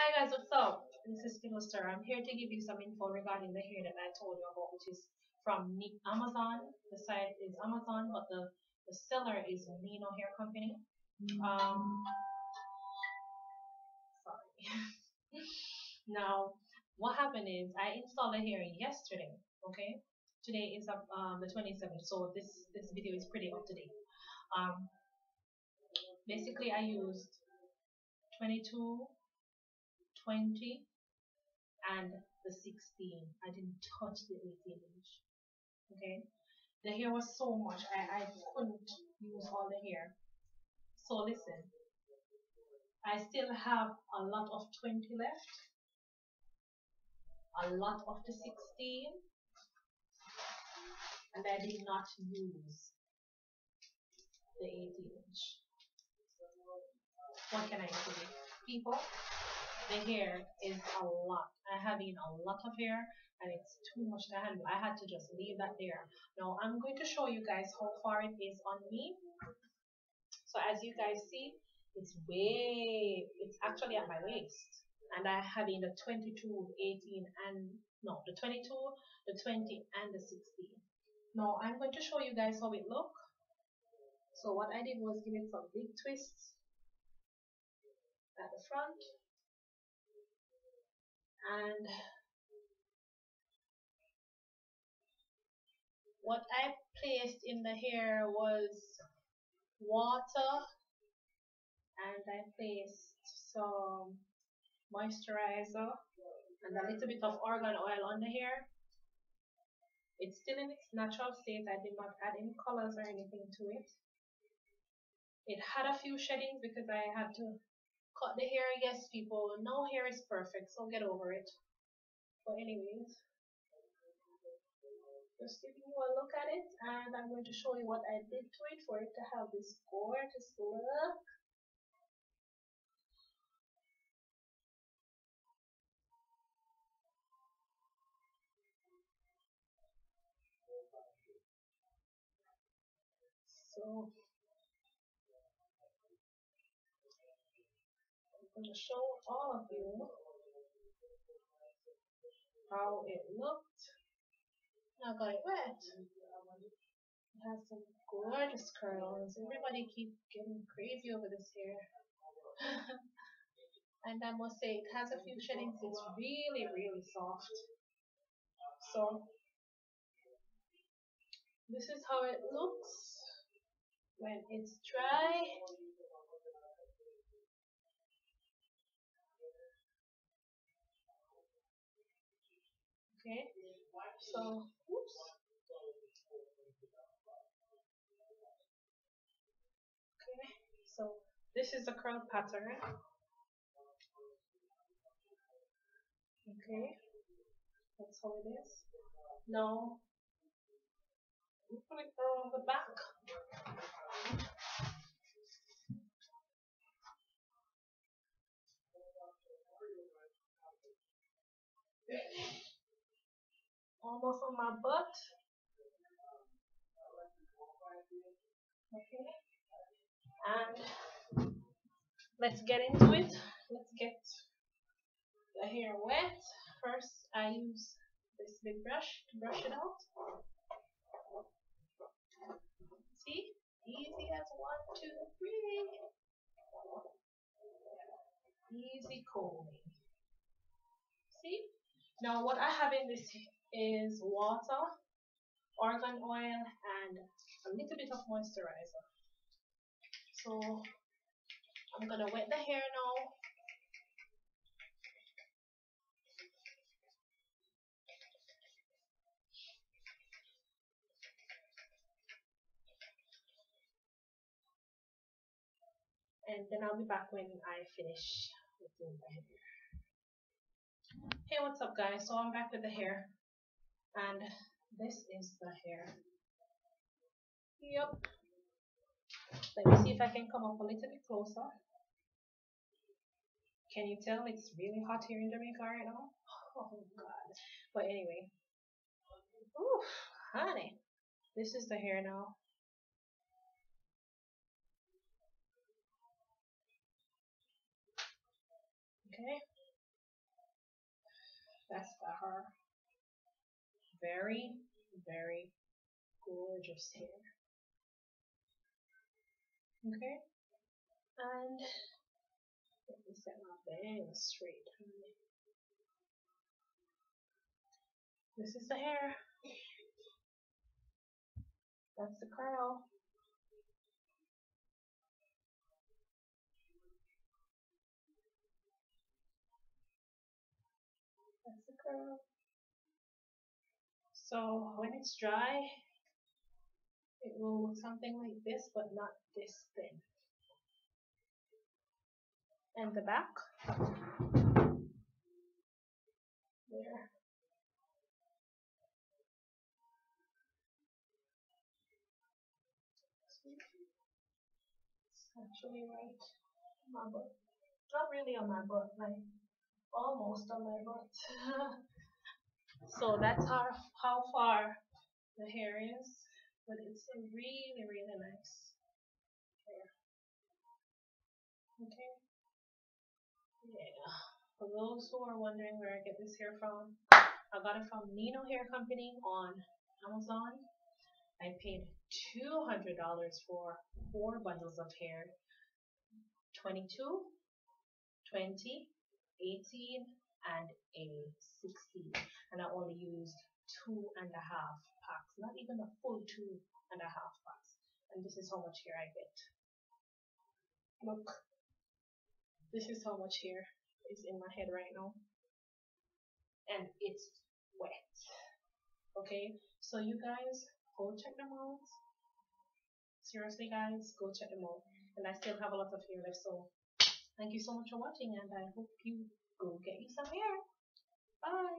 Hi guys, what's up? This is Philister. I'm here to give you some info regarding the hair that I told you about, which is from Amazon. The site is Amazon, but the seller is Nino Hair Company. Um, Sorry. Now, what happened is I installed the hair yesterday. Okay, today is the 27th, so this video is pretty up to date. Um, Basically, I used 22, 20, and the 16. I didn't touch the 18 inch. Okay, the hair was so much, I couldn't use all the hair. So listen, I still have a lot of 20 left, a lot of the 16, and I did not use the 18 inch. What can I say? People, the hair is a lot. I have a lot of hair and it's too much to handle. I had to just leave that there. Now I'm going to show you guys how far it is on me. So as you guys see, it's actually at my waist. And I have in the 22, 18, and no, the 22, the 20, and the 16. Now I'm going to show you guys how it look. So what I did was give it some big twists at the front, and what I placed in the hair was water, and I placed some moisturizer and a little bit of argan oil on the hair. It's still in its natural state. I did not add any colors or anything to it. It had a few sheddings because I had to cut the hair. Yes, people, no hair is perfect, so get over it. But anyways, just giving you a look at it, and I'm going to show you what I did to it for it to have this gorgeous look. So I'm going to show all of you how it looked. I got it wet. It has some gorgeous curls. Everybody keep getting crazy over this hair. And I must say, it has a few sheddings. It's really, really soft. So this is how it looks when it's dry. Okay, so oops. Okay, so this is the curl pattern. Okay, that's how it is. Now we put it around the back. Almost on my butt. Okay, and let's get into it. Let's get the hair wet. First, I use this big brush to brush it out. See? Easy as 1, 2, 3. Easy combing. See? Now what I have in this is water, argan oil, and a little bit of moisturizer. So I'm gonna wet the hair now. And then I'll be back when I finish with the hair. Hey, what's up guys? So I'm back with the hair, and this is the hair. Yep. Let me see if I can come up a little bit closer. Can you tell it's really hot here in Jamaica right now? Oh god. But anyway. Ooh, honey. This is the hair now. Okay. That's got her very, very gorgeous hair. Okay? And let me set my bangs straight. This is the hair. That's the curl. That's the curl. So when it's dry, it will look something like this, but not this thin. And the back, there. It's actually right on my butt. Not really on my butt, like almost on my butt. So that's how far the hair is, but it's a really, really nice hair. Okay, yeah. For those who are wondering where I get this hair from, I got it from Nino Hair Company on Amazon. I paid $200 for 4 bundles of hair, 22, 20, 18, and a 16. And I only used 2.5 packs, not even a full 2.5 packs. And this is how much hair I get. Look, this is how much hair is in my head right now. And it's wet. Okay, so you guys go check them out. Seriously, guys, go check them out. And I still have a lot of hair left, so thank you so much for watching, and I hope you go get you some hair. Bye.